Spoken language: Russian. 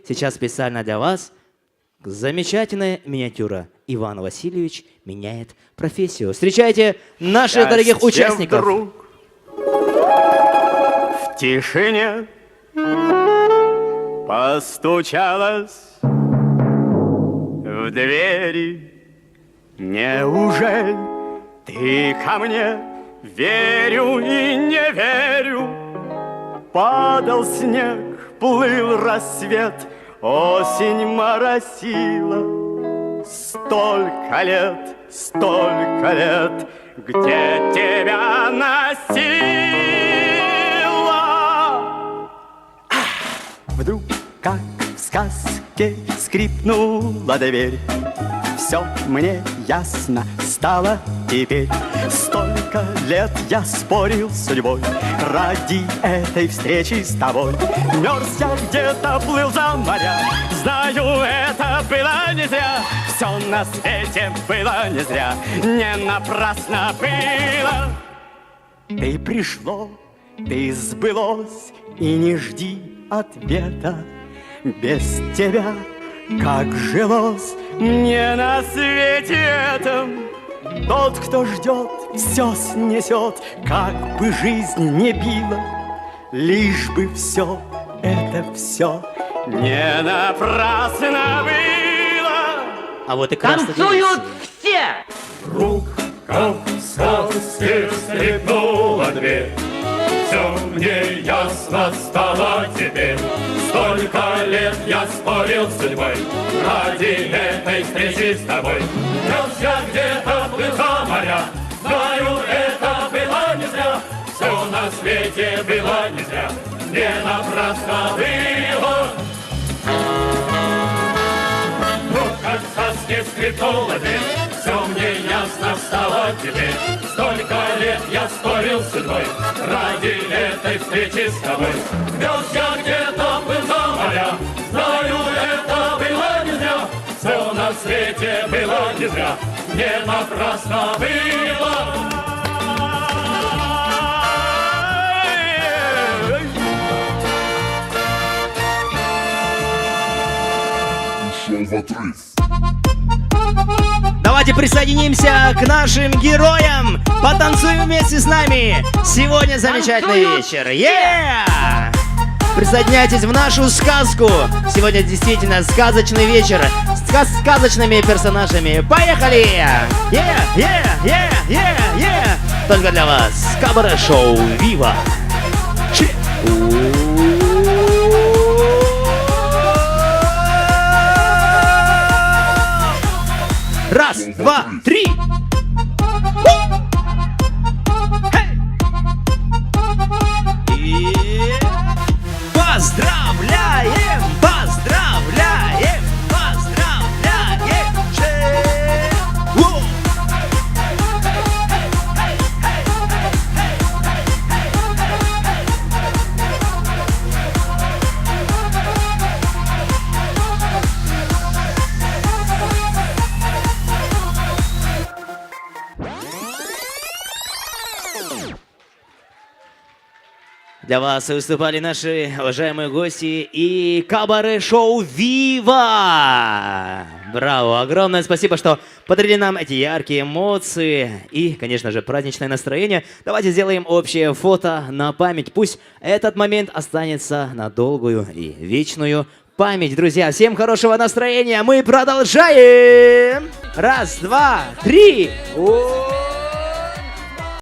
сейчас специально для вас замечательная миниатюра. Иван Васильевич меняет профессию. Встречайте наших дорогих участников. Вдруг в тишине постучалась в двери. Неужели ты ко мне? Верю и не верю. Падал снег, плыл рассвет, осень моросила. Столько лет, где тебя носила. Вдруг, как в сказке, скрипнула дверь. Все мне ясно стало теперь. Столько лет я спорил с судьбой ради этой встречи с тобой. Мерз я где-то, плыл за моря. Знаю, это было не зря. Все на свете было не зря. Не напрасно было. Ты пришло, ты сбылось, и не жди ответа. Без тебя как жилось мне на свете этом. Тот, кто ждет, все снесет, как бы жизнь не била, лишь бы все это все не напрасно было. А вот и красный. Танцуют все! Вдруг, как в сказке, скрипнула дверь. Все мне ясно стало теперь. Столько лет я спорил с судьбой ради этой встречи с тобой. Мерз я где-то, плыл за моря. Знаю, это было не зря. Все на свете было не зря. Не напрасно было. Вдруг как в сказке скрипнула дверь. Все мне ясно стало теперь. Столько лет я спорил с судьбой ради этой встречи с тобой. Мерз я где-то, плыл за моря. Знаю, это было не зря. Все на свете было не зря. Не напрасно было. Пошел в отрыв. Давайте присоединимся к нашим героям. Потанцуем вместе с нами. Сегодня замечательный вечер. Присоединяйтесь в нашу сказку. Сегодня действительно сказочный вечер с сказочными персонажами. Поехали! Только для вас кабаре-шоу «Вива». Раз, два, три. И поздравляем, поздравляем, поздравляем. Для вас выступали наши уважаемые гости и кабаре-шоу «Вива». Браво! Огромное спасибо, что подарили нам эти яркие эмоции и, конечно же, праздничное настроение. Давайте сделаем общее фото на память. Пусть этот момент останется на долгую и вечную память. Друзья, всем хорошего настроения. Мы продолжаем! Раз, два, три!